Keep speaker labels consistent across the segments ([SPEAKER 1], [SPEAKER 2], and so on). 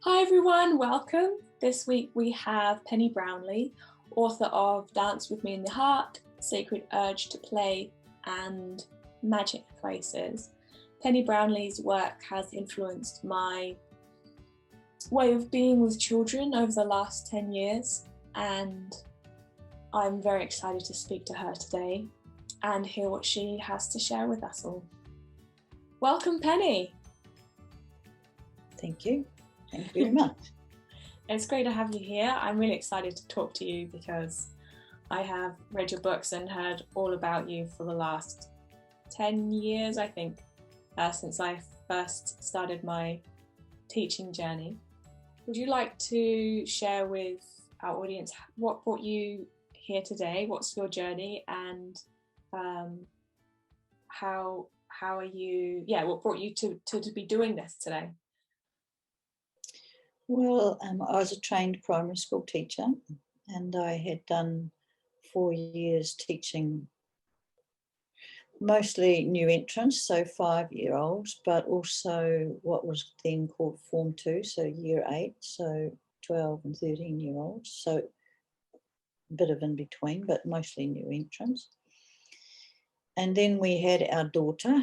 [SPEAKER 1] Hi everyone, welcome. This week we have Pennie Brownlee, author of Dance With Me in the Heart, Sacred Urge to Play, and Magic Places. Pennie Brownlee's work has influenced my way of being with children over the last 10 years, and I'm very excited to speak to her today and hear what she has to share with us all. Welcome, Pennie.
[SPEAKER 2] Thank you. Thank you very much.
[SPEAKER 1] It's great to have you here. I'm really excited to talk to you because I have read your books and heard all about you for the last 10 years, I think, since I first started my teaching journey. Would you like to share with our audience what brought you here today? What's your journey, and how are you? What brought you to be doing this today?
[SPEAKER 2] Well, I was a trained primary school teacher, and I had done 4 years teaching mostly new entrants, so 5-year-olds, but also what was then called Form 2, so Year 8, so 12 and 13-year-olds, so a bit of in between, but mostly new entrants. And then we had our daughter,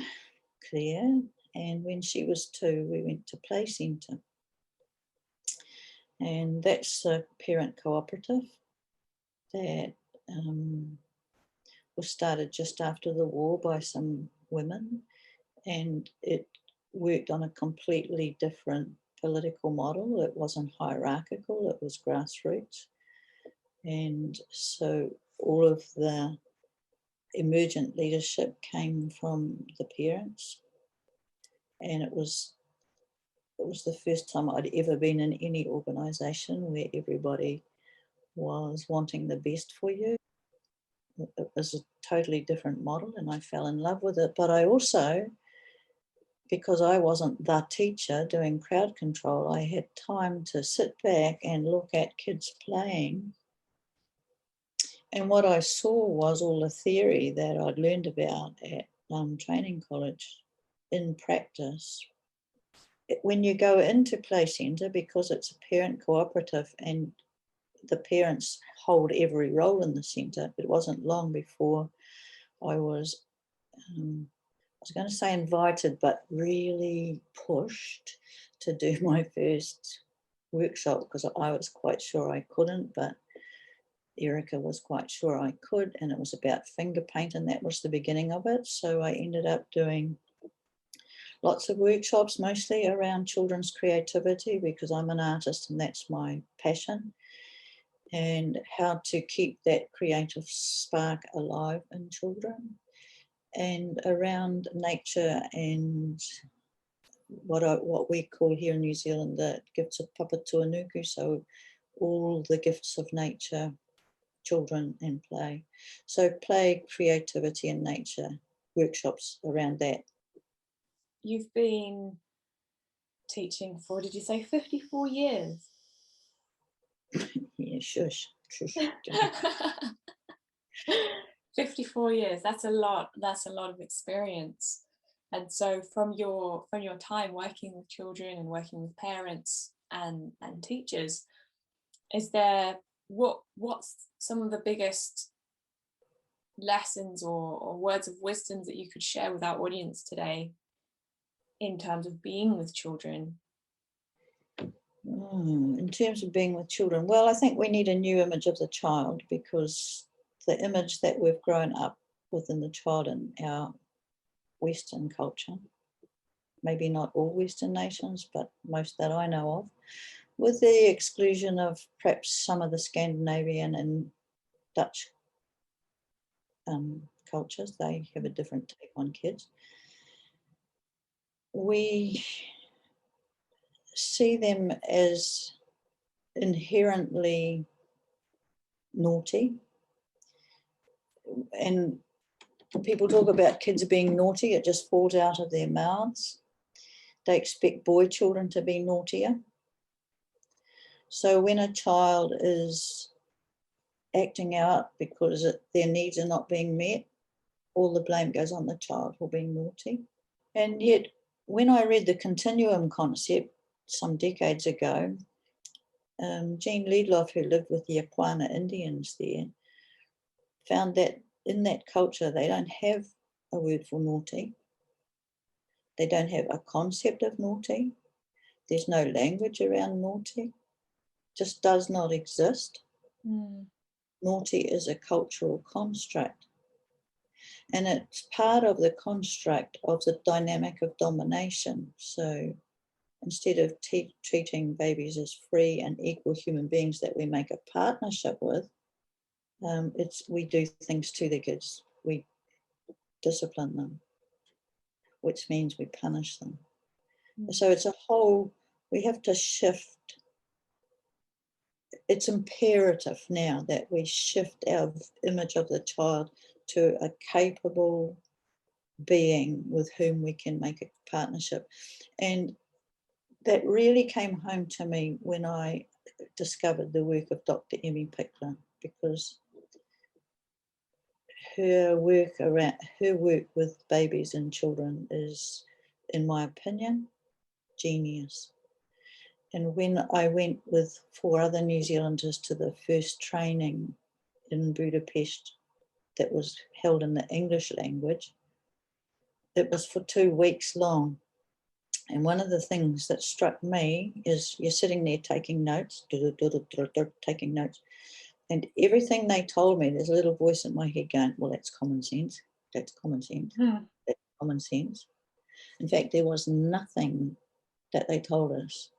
[SPEAKER 2] Claire, and when she was 2, we went to play centre. And that's a parent cooperative that was started just after the war by some women, and it worked on a completely different political model. It wasn't hierarchical, it was grassroots. And so all of the emergent leadership came from the parents, and it was the first time I'd ever been in any organisation where everybody was wanting the best for you. It was a totally different model, and I fell in love with it. But I also, because I wasn't the teacher doing crowd control, I had time to sit back and look at kids playing. And what I saw was all the theory that I'd learned about at training college in practice. When you go into play centre, because it's a parent cooperative and the parents hold every role in the centre, it wasn't long before I was going to say invited, but really pushed to do my first workshop, because I was quite sure I couldn't, but Erica was quite sure I could, and it was about finger paint, and that was the beginning of it. So I ended up doing lots of workshops, mostly around children's creativity, because I'm an artist and that's my passion, and how to keep that creative spark alive in children, and around nature and what we call here in New Zealand the gifts of Papatuanuku, so all the gifts of nature, children and play. So play, creativity and nature, workshops around that.
[SPEAKER 1] You've been teaching for, did you say 54 years?
[SPEAKER 2] Yeah, shush.
[SPEAKER 1] 54 years, that's a lot of experience. And so from your time working with children and working with parents and teachers, is there what's some of the biggest lessons or words of wisdom that you could share with our audience today in terms of being with children?
[SPEAKER 2] In terms of being with children, well, I think we need a new image of the child, because the image that we've grown up within the child in our Western culture, maybe not all Western nations, but most that I know of, with the exclusion of perhaps some of the Scandinavian and Dutch cultures, they have a different take on kids. We see them as inherently naughty, and people talk about kids being naughty, it just falls out of their mouths. They expect boy children to be naughtier. So when a child is acting out because their needs are not being met, all the blame goes on the child for being naughty. And yet, when I read the continuum concept, some decades ago, Jean Liedloff, who lived with the Aquana Indians there, found that in that culture they don't have a word for naughty. They don't have a concept of naughty. There's no language around naughty. Just does not exist. Naughty is a cultural construct. And it's part of the construct of the dynamic of domination. So instead of treating babies as free and equal human beings that we make a partnership with, we do things to the kids. We discipline them, which means we punish them. So it's a whole, we have to shift. It's imperative now that we shift our image of the child to a capable being with whom we can make a partnership. And that really came home to me when I discovered the work of Dr. Emmy Pickler, because her work with babies and children is, in my opinion, genius. And when I went with 4 other New Zealanders to the first training in Budapest that was held in the English language, it was for 2 weeks long. And one of the things that struck me is you're sitting there taking notes, taking notes, and everything they told me, there's a little voice in my head going, well, that's common sense. That's common sense. That's common sense. In fact, there was nothing that they told us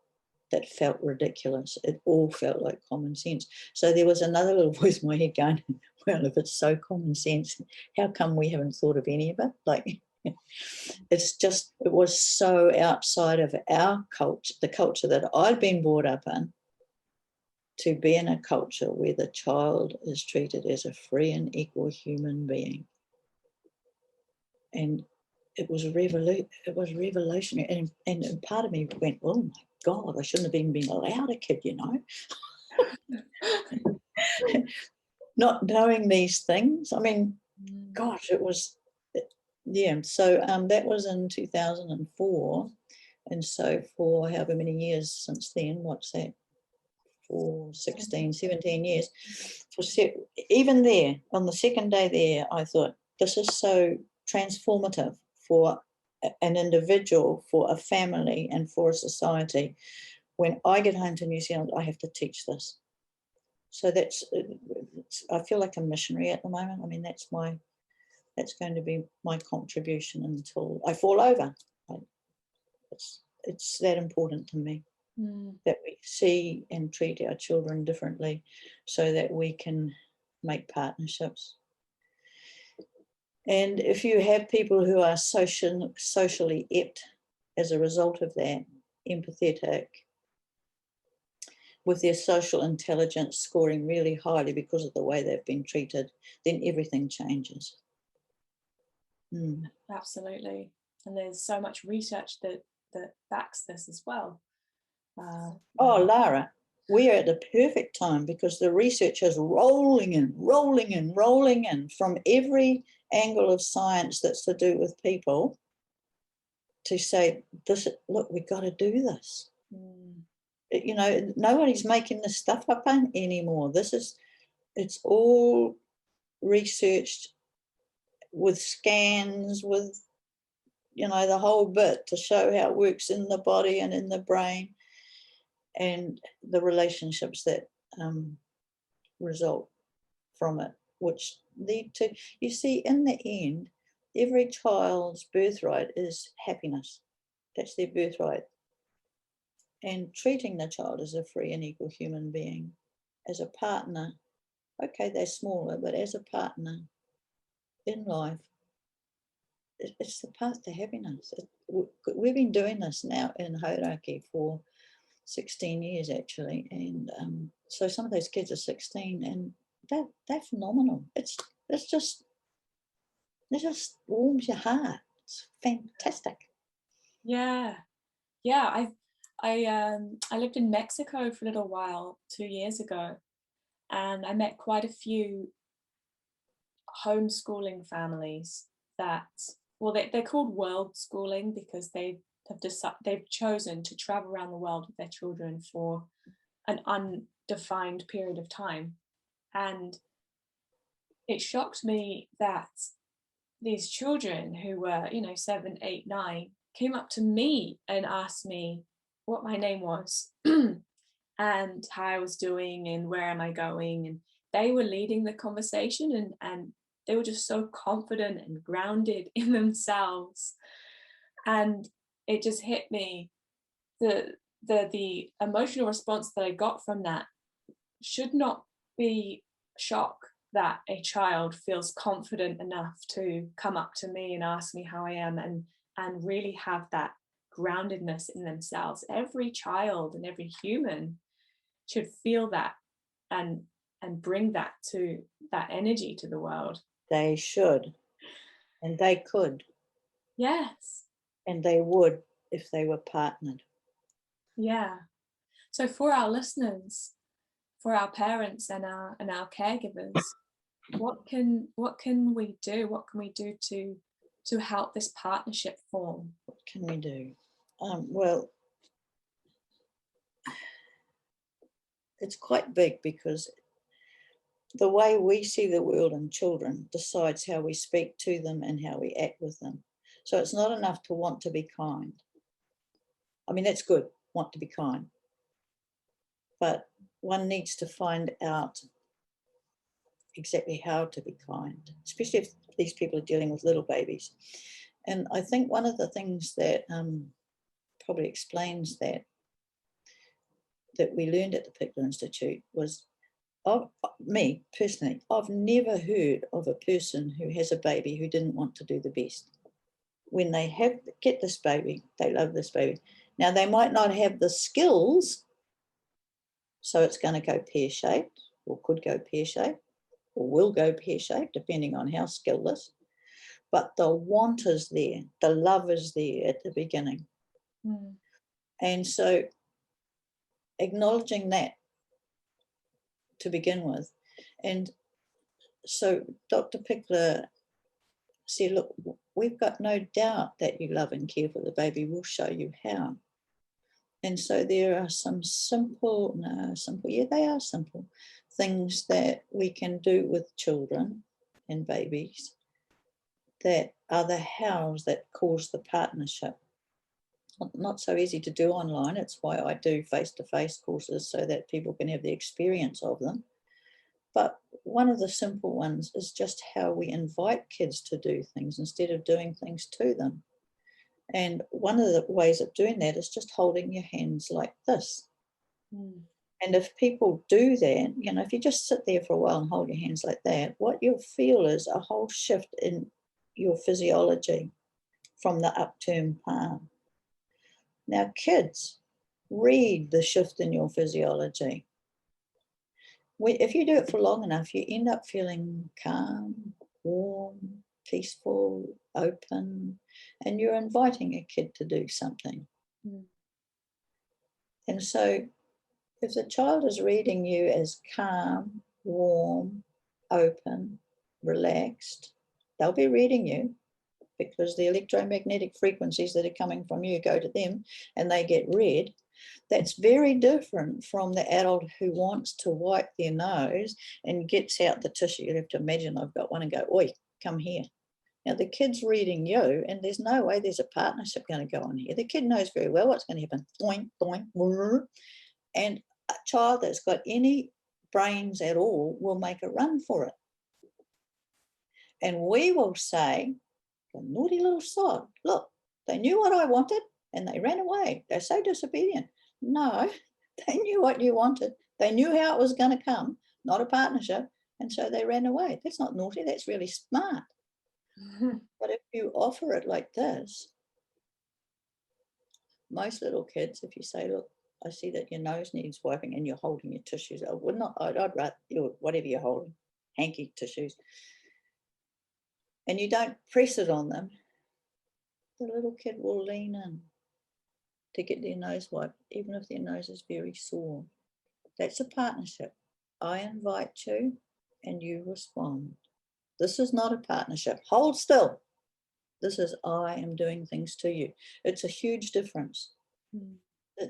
[SPEAKER 2] that felt ridiculous. It all felt like common sense. So there was another little voice in my head going, well, if it's so common sense, how come we haven't thought of any of it? Like, it's just, it was so outside of our culture, the culture that I'd been brought up in, to be in a culture where the child is treated as a free and equal human being. And it was revolutionary. And part of me went, oh my God, I shouldn't have even been allowed a kid, you know. Not knowing these things. I mean, gosh, it was, yeah. So that was in 2004. And so for however many years since then, what's that? For 16, 17 years. Even there, on the second day there, I thought, this is so transformative for an individual, for a family, and for a society. When I get home to New Zealand, I have to teach this. So I feel like a missionary at the moment. I mean, that's going to be my contribution until I fall over. It's that important to me. That we see and treat our children differently so that we can make partnerships. And if you have people who are socially inept as a result of that, empathetic, with their social intelligence scoring really highly because of the way they've been treated, then everything changes.
[SPEAKER 1] Absolutely. And there's so much research that backs this as well.
[SPEAKER 2] Lara, we are at the perfect time because the research is rolling in from every angle of science that's to do with people to say, look, we've got to do this. You know, nobody's making this stuff up anymore. It's all researched with scans, with, you know, the whole bit to show how it works in the body and in the brain. And the relationships that result from it, which lead to, you see, in the end, every child's birthright is happiness. That's their birthright. And treating the child as a free and equal human being, as a partner, okay, they're smaller, but as a partner in life, it's the path to happiness. We've been doing this now in Hauraki for 16 years actually, and so some of those kids are 16 and they're phenomenal. It just warms your heart. It's fantastic.
[SPEAKER 1] I lived in Mexico for a little while 2 years ago, and I met quite a few homeschooling families that, well, they're called world schooling because they they've chosen to travel around the world with their children for an undefined period of time. And it shocked me that these children who were, 7, 8, 9, came up to me and asked me what my name was and how I was doing and where am I going. And they were leading the conversation, and they were just so confident and grounded in themselves. And it just hit me, the emotional response that I got from that should not be shock that a child feels confident enough to come up to me and ask me how I am, and really have that groundedness in themselves. Every child and every human should feel that, and bring that energy to the world.
[SPEAKER 2] They should, and they could.
[SPEAKER 1] Yes.
[SPEAKER 2] And they would if they were partnered.
[SPEAKER 1] Yeah. So for our listeners, for our parents and our caregivers, what can we do? What can we do to help this partnership form?
[SPEAKER 2] What can we do? Well, it's quite big, because the way we see the world and children decides how we speak to them and how we act with them. So it's not enough to want to be kind. I mean, that's good, want to be kind. But one needs to find out exactly how to be kind, especially if these people are dealing with little babies. And I think one of the things that probably explains that we learned at the Pickler Institute was, me personally, I've never heard of a person who has a baby who didn't want to do the best. When they get this baby, they love this baby. Now, they might not have the skills, so it's going to go pear-shaped, or could go pear-shaped, or will go pear-shaped, depending on how skilled this. But the want is there, the love is there at the beginning.
[SPEAKER 1] Mm.
[SPEAKER 2] And so acknowledging that to begin with. And so Dr. Pickler said, look, we've got no doubt that you love and care for the baby. We'll show you how. And so there are some simple things that we can do with children and babies that are the hows that cause the partnership. Not so easy to do online. It's why I do face-to-face courses, so that people can have the experience of them. But one of the simple ones is just how we invite kids to do things instead of doing things to them. And one of the ways of doing that is just holding your hands like this.
[SPEAKER 1] Mm.
[SPEAKER 2] And if people do that, if you just sit there for a while and hold your hands like that, what you'll feel is a whole shift in your physiology from the upturned palm. Now, kids, read the shift in your physiology. If you do it for long enough, you end up feeling calm, warm, peaceful, open, and you're inviting a kid to do something.
[SPEAKER 1] Mm.
[SPEAKER 2] And so if the child is reading you as calm, warm, open, relaxed, they'll be reading you, because the electromagnetic frequencies that are coming from you go to them and they get read. That's very different from the adult who wants to wipe their nose and gets out the tissue. You have to imagine I've got one and go, oi, come here. Now, the kid's reading you, and there's no way there's a partnership going to go on here. The kid knows very well what's going to happen. Boing, boing, brr. And a child that's got any brains at all will make a run for it. And we will say, the naughty little sod, look, they knew what I wanted and they ran away. They're so disobedient. No, they knew what you wanted. They knew how it was going to come, not a partnership. And so they ran away. That's not naughty. That's really smart. Mm-hmm. But if you offer it like this, most little kids, if you say, look, I see that your nose needs wiping and you're holding your tissues. I'd rather, whatever you're holding, hanky tissues, and you don't press it on them, the little kid will lean in to get their nose wiped, even if their nose is very sore. That's a partnership. I invite you and you respond. This is not a partnership. Hold still. This is I am doing things to you. It's a huge difference.
[SPEAKER 1] Mm.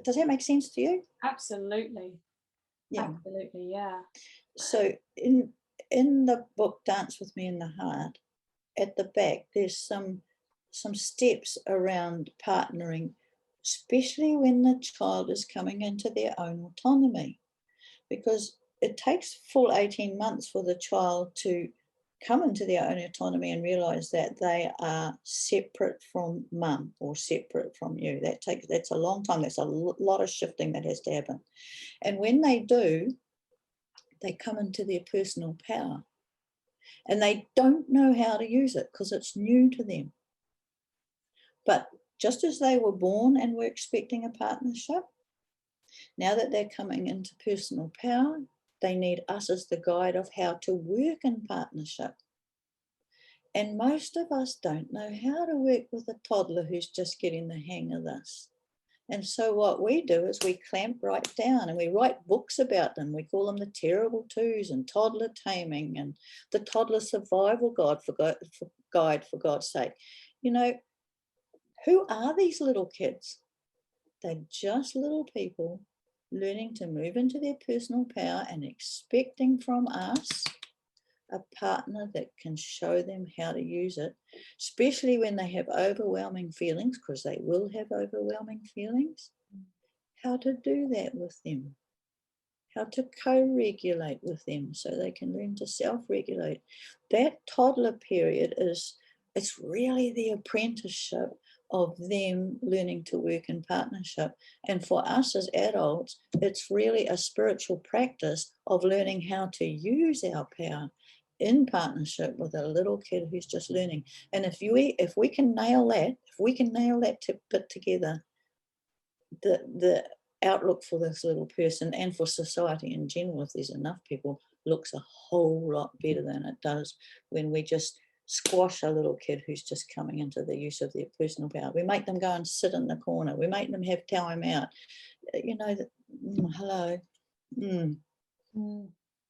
[SPEAKER 2] Does that make sense to you?
[SPEAKER 1] Absolutely.
[SPEAKER 2] Yeah.
[SPEAKER 1] Absolutely, yeah.
[SPEAKER 2] So in the book Dance with Me in the Heart, at the back there's some steps around partnering, especially when the child is coming into their own autonomy, because it takes full 18 months for the child to come into their own autonomy and realize that they are separate from mum or separate from you. That's a long time. That's a lot of shifting that has to happen. And when they do, they come into their personal power, and they don't know how to use it because it's new to them. But just as they were born and were expecting a partnership, now that they're coming into personal power, they need us as the guide of how to work in partnership. And most of us don't know how to work with a toddler who's just getting the hang of this. And so what we do is we clamp right down and we write books about them. We call them the terrible twos and toddler taming and the toddler survival guide, for God's sake. You know, who are these little kids? They're just little people learning to move into their personal power and expecting from us a partner that can show them how to use it, especially when they have overwhelming feelings, because they will have overwhelming feelings, how to do that with them, how to co-regulate with them so they can learn to self-regulate. That toddler period it's really the apprenticeship of them learning to work in partnership. And for us as adults, it's really a spiritual practice of learning how to use our power in partnership with a little kid who's just learning. And if we can nail that, bit together, the outlook for this little person and for society in general, if there's enough people, looks a whole lot better than it does when we just squash a little kid who's just coming into the use of their personal power. We make them go and sit in the corner. We make them have time out. You know, hello.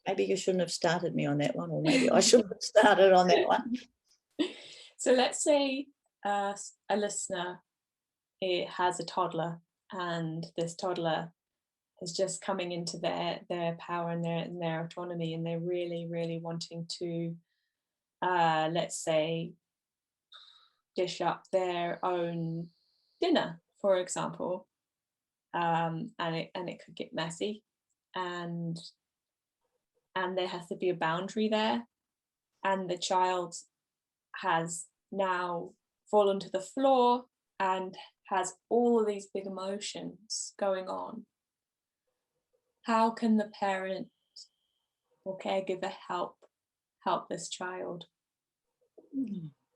[SPEAKER 2] Maybe you shouldn't have started me on that one, or maybe I shouldn't have started on that one.
[SPEAKER 1] So let's say a listener has a toddler, and this toddler is just coming into their power and their autonomy, and they're really, really wanting to, let's say, dish up their own dinner, for example, and it could get messy, and there has to be a boundary there, and the child has now fallen to the floor and has all of these big emotions going on. How can the parent or caregiver help this child?
[SPEAKER 2] Oh,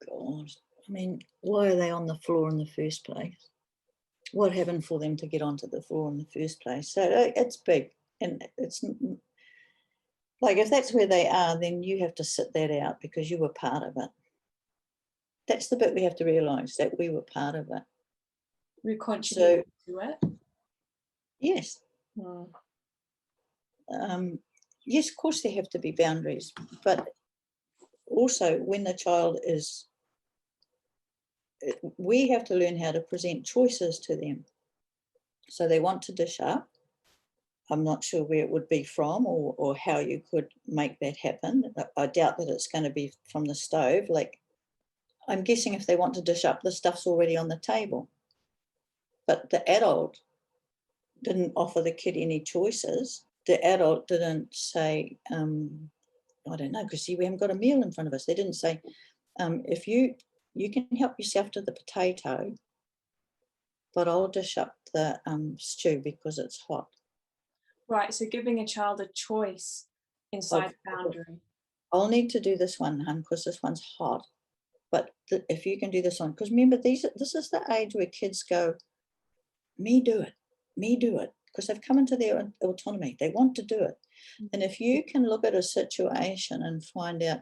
[SPEAKER 2] God. I mean, why are they on the floor in the first place? What happened for them to get onto the floor in the first place? So it's big. And it's like, if that's where they are, then you have to sit that out because you were part of it. That's the bit we have to realise, that we were part of it.
[SPEAKER 1] We contribute to it.
[SPEAKER 2] Yes. Yes, of course there have to be boundaries, but also when the child is, we have to learn how to present choices to them. So they want to dish up. I'm not sure where it would be from or how you could make that happen. I doubt that it's going to be from the stove. Like, I'm guessing if they want to dish up, the stuff's already on the table. But the adult didn't offer the kid any choices. The adult didn't say, I don't know, because see, we haven't got a meal in front of us. They didn't say, if you can help yourself to the potato, but I'll dish up the stew because it's hot.
[SPEAKER 1] Right, so giving a child a choice inside the boundary.
[SPEAKER 2] I'll need to do this one, hun, because this one's hot. But if you can do this one, because remember, this is the age where kids go, me do it, because they've come into their autonomy. They want to do it. Mm-hmm. And if you can look at a situation and find out,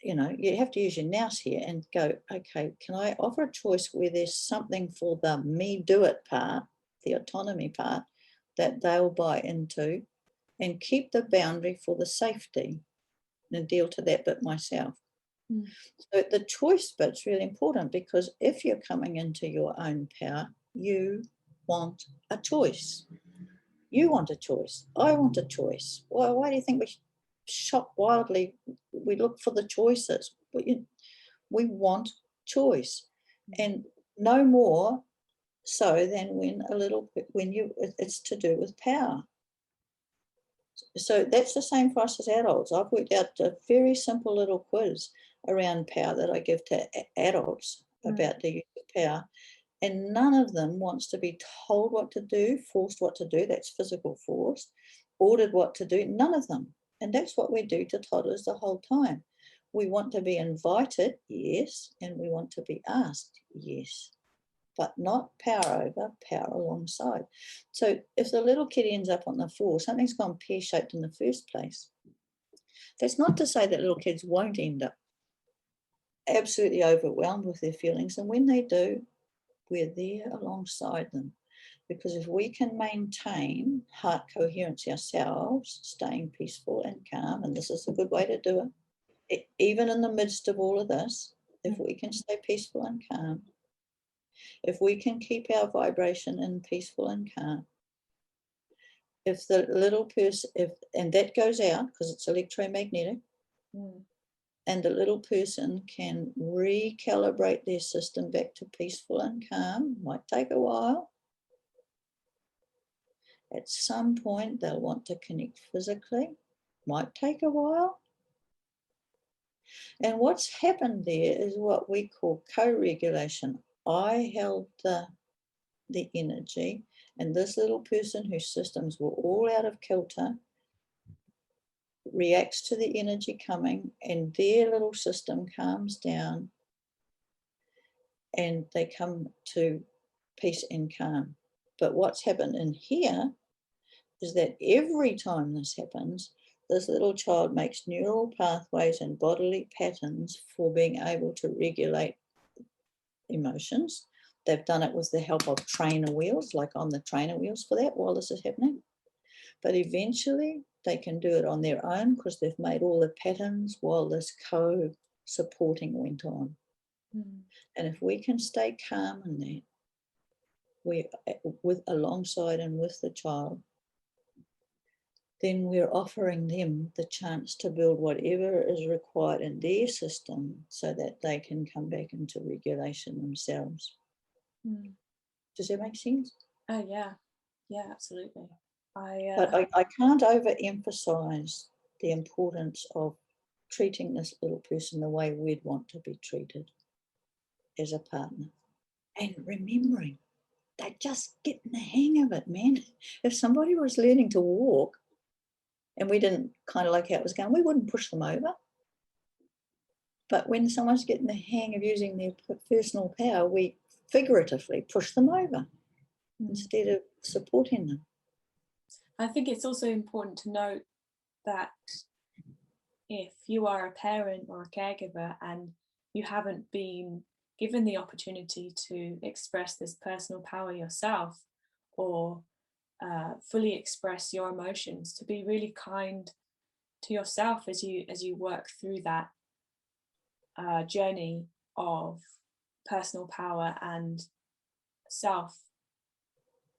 [SPEAKER 2] you know, you have to use your nous here and go, okay, can I offer a choice where there's something for the me do it part, the autonomy part, that they'll buy into, and keep the boundary for the safety and deal to that bit myself.
[SPEAKER 1] Mm.
[SPEAKER 2] So the choice bit's really important, because if you're coming into your own power, you want a choice. You want a choice. I want a choice. Why do you think we shop wildly? We look for the choices. We want choice, and no more so than it's to do with power. So that's the same for us as adults. I've worked out a very simple little quiz around power that I give to adults about the use of power, and none of them wants to be told what to do, forced what to do. That's physical force. Ordered what to do. None of them. And that's what we do to toddlers the whole time. We want to be invited, yes, and we want to be asked, yes, but not power over, power alongside. So if the little kid ends up on the floor, something's gone pear-shaped in the first place. That's not to say that little kids won't end up absolutely overwhelmed with their feelings. And when they do, we're there alongside them. Because if we can maintain heart coherence ourselves, staying peaceful and calm, and this is a good way to do it, even in the midst of all of this, if we can stay peaceful and calm, if we can keep our vibration in peaceful and calm, if the little person, and that goes out because it's electromagnetic, and the little person can recalibrate their system back to peaceful and calm, might take a while. At some point, they'll want to connect physically, might take a while. And what's happened there is what we call co-regulation. I held the energy, and this little person whose systems were all out of kilter reacts to the energy coming, and their little system calms down, and they come to peace and calm. But what's happened in here is that every time this happens, this little child makes neural pathways and bodily patterns for being able to regulate emotions. They've done it with the help of trainer wheels, like on the trainer wheels for that while this is happening. But eventually they can do it on their own because they've made all the patterns while this co-supporting went on. And if we can stay calm in that, we're with alongside and with the child, then we're offering them the chance to build whatever is required in their system so that they can come back into regulation themselves. Does that make sense?
[SPEAKER 1] Oh, yeah. Yeah, absolutely.
[SPEAKER 2] But I can't overemphasize the importance of treating this little person the way we'd want to be treated as a partner. And remembering, they're just getting the hang of it, man. If somebody was learning to walk, and we didn't kind of like how it was going, we wouldn't push them over. But when someone's getting the hang of using their personal power, we figuratively push them over instead of supporting them.
[SPEAKER 1] I think it's also important to note that if you are a parent or a caregiver and you haven't been given the opportunity to express this personal power yourself, or fully express your emotions, to be really kind to yourself as you work through that journey of personal power and self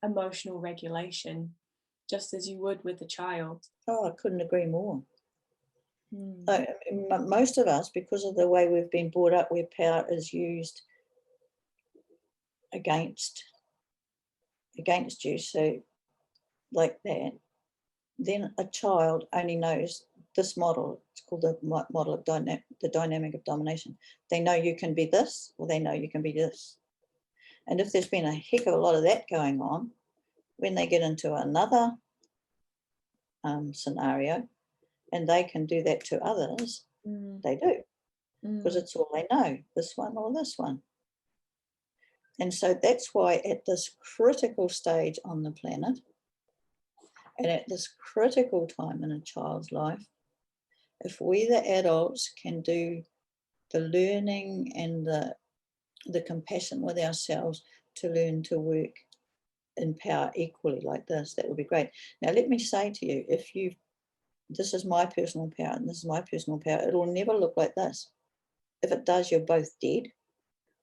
[SPEAKER 1] emotional regulation, just as you would with a child.
[SPEAKER 2] Oh, I couldn't agree more. Most of us, because of the way we've been brought up, where power is used against you, so like that, then a child only knows this model. It's called the model of the dynamic of domination. They know you can be this, or they know you can be this. And if there's been a heck of a lot of that going on, when they get into another scenario and they can do that to others, they do, because it's all they know, this one or this one. And so that's why at this critical stage on the planet, and at this critical time in a child's life, if we, the adults, can do the learning and the compassion with ourselves to learn to work in power equally like this, that would be great. Now, let me say to you, this is my personal power and this is my personal power, it'll never look like this. If it does, you're both dead,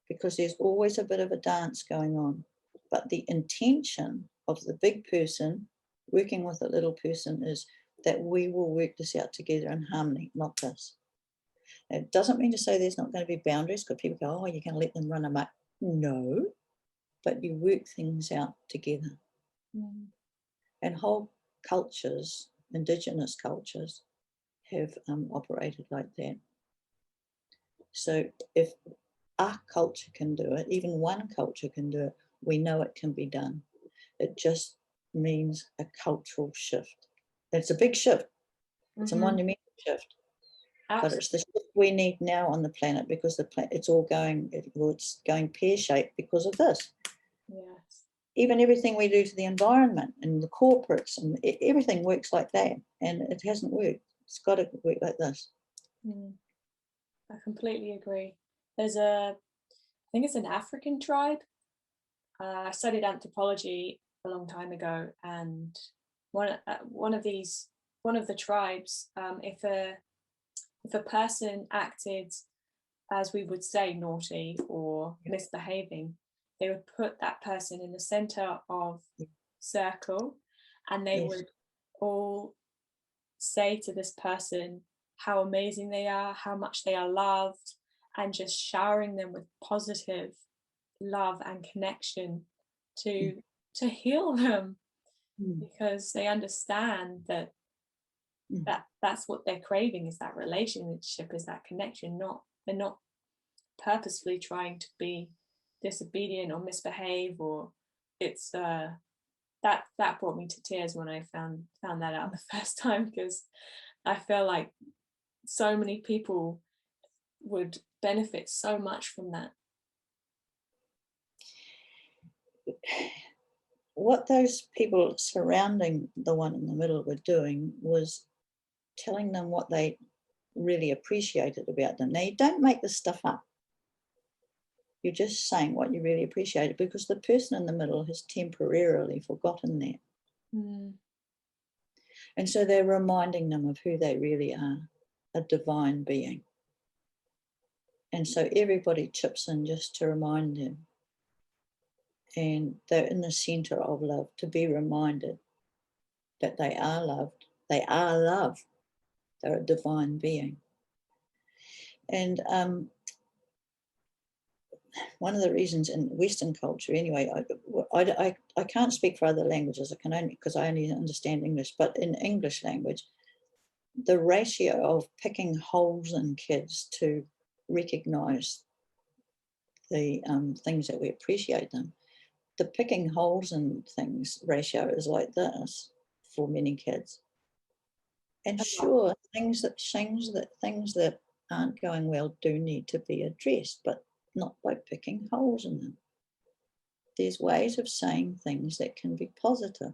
[SPEAKER 2] because there's always a bit of a dance going on. But the intention of the big person working with the little person is that we will work this out together in harmony, not this. It doesn't mean to say there's not going to be boundaries, because people go, oh, you're going to let them run amok. No, but you work things out together.
[SPEAKER 1] Mm.
[SPEAKER 2] And whole cultures, indigenous cultures, have operated like that. So if our culture can do it, even one culture can do it, we know it can be done. It just means a cultural shift. It's a big shift. It's a monumental shift. Absolutely. But it's the shift we need now on the planet, because the it's all going, it's going pear-shaped because of this.
[SPEAKER 1] Yes.
[SPEAKER 2] Even everything we do to the environment and the corporates and everything works like that, and it hasn't worked. It's got to work like this.
[SPEAKER 1] I completely agree. There's I think it's an African tribe. I studied anthropology a long time ago, and one of the tribes, if a person acted, as we would say, naughty or misbehaving, they would put that person in the center of circle, and they would all say to this person how amazing they are, how much they are loved, and just showering them with positive love and connection to heal them, because they understand that that's what they're craving, is that relationship, is that connection. They're not purposefully trying to be disobedient or misbehave, or it's that brought me to tears when I found that out the first time, because I feel like so many people would benefit so much from that.
[SPEAKER 2] What those people surrounding the one in the middle were doing was telling them what they really appreciated about them. Now, you don't make this stuff up. You're just saying what you really appreciated, because the person in the middle has temporarily forgotten that. And so they're reminding them of who they really are, a divine being. And so everybody chips in just to remind them. And they're in the center of love, to be reminded that they are loved. They are love. They're a divine being. And one of the reasons in Western culture, anyway, I can't speak for other languages. I can only, because I only understand English. But in English language, the ratio of picking holes in kids to recognise the things that we appreciate them, the picking holes in things ratio is like this for many kids. And sure, things that aren't going well do need to be addressed, but not by picking holes in them. There's ways of saying things that can be positive.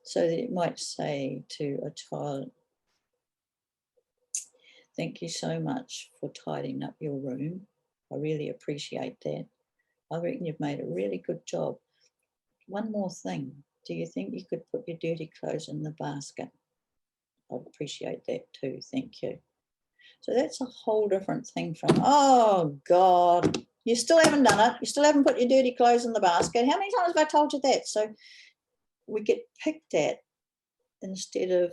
[SPEAKER 2] So that you might say to a child, thank you so much for tidying up your room. I really appreciate that. I reckon you've made a really good job. One more thing, do you think you could put your dirty clothes in the basket? I'd appreciate that too, thank you. So that's a whole different thing from, oh God, you still haven't done it. You still haven't put your dirty clothes in the basket. How many times have I told you that? So we get picked at instead of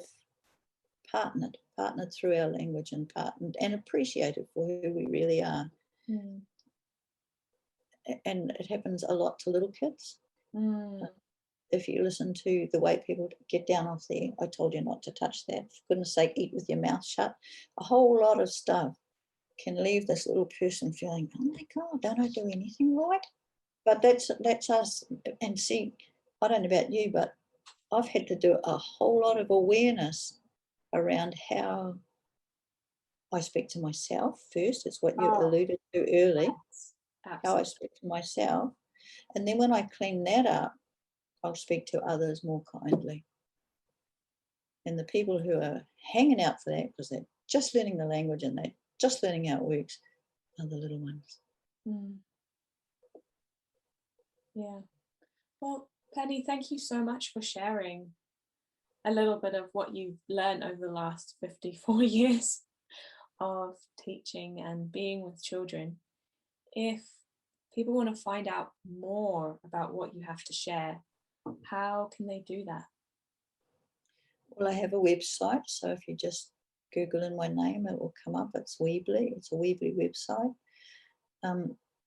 [SPEAKER 2] partnered through our language, and partnered and appreciated for who we really are. And it happens a lot to little kids. If you listen to the way people get down off there, I told you not to touch that. For goodness sake, eat with your mouth shut. A whole lot of stuff can leave this little person feeling, oh my God, don't I do anything right? But that's us. And see, I don't know about you, but I've had to do a whole lot of awareness around how I speak to myself first. It's what you alluded to early, how I speak to myself. And then when I clean that up, I'll speak to others more kindly. And the people who are hanging out for that, because they're just learning the language and they're just learning how it works, are the little ones.
[SPEAKER 1] Yeah. Well, Pennie, thank you so much for sharing a little bit of what you've learned over the last 54 years of teaching and being with children. If people want to find out more about what you have to share, how can they do that?
[SPEAKER 2] Well, I have a website, so if you just Google in my name, it will come up. It's Weebly. It's a Weebly website.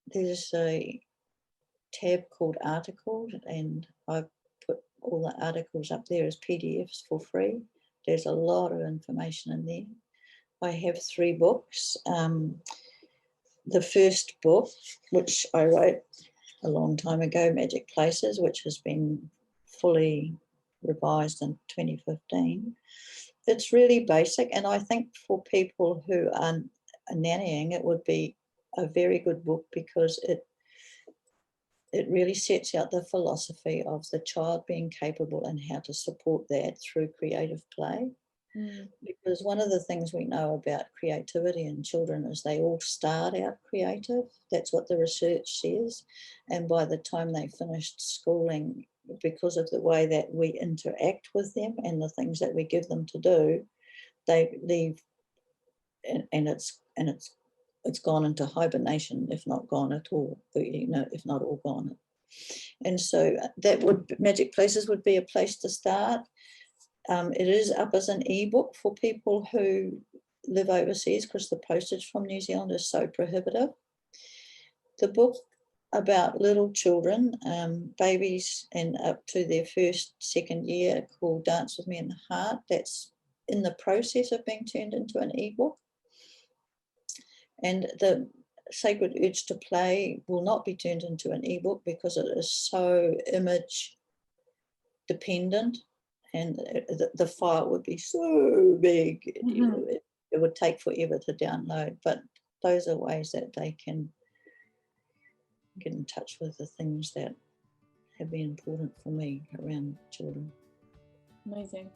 [SPEAKER 2] There's a tab called articles, and I've put all the articles up there as PDFs for free. There's a lot of information in there. I have 3 books. The first book, which I wrote a long time ago, Magic Places, which has been fully revised in 2015. It's really basic, and I think for people who are nannying, it would be a very good book because it really sets out the philosophy of the child being capable and how to support that through creative play. Because one of the things we know about creativity in children is they all start out creative. That's what the research says. And by the time they finished schooling, because of the way that we interact with them and the things that we give them to do, they leave, and it's gone into hibernation, if not gone at all, if not all gone. And so Magic Places would be a place to start. It is up as an ebook for people who live overseas because the postage from New Zealand is so prohibitive. The book about little children, babies and up to their second year, called Dance With Me in the Heart, that's in the process of being turned into an ebook. And the Sacred Urge to Play will not be turned into an ebook because it is so image dependent. And the file would be so big, it would take forever to download. But those are ways that they can get in touch with the things that have been important for me around children.
[SPEAKER 1] Amazing.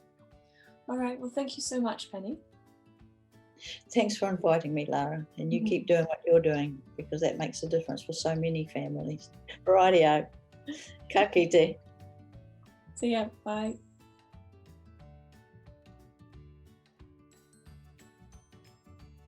[SPEAKER 1] All right, well, thank you so much, Pennie.
[SPEAKER 2] Thanks for inviting me, Lara, and you keep doing what you're doing because that makes a difference for so many families. Rightio. Ka kite.
[SPEAKER 1] See ya, bye.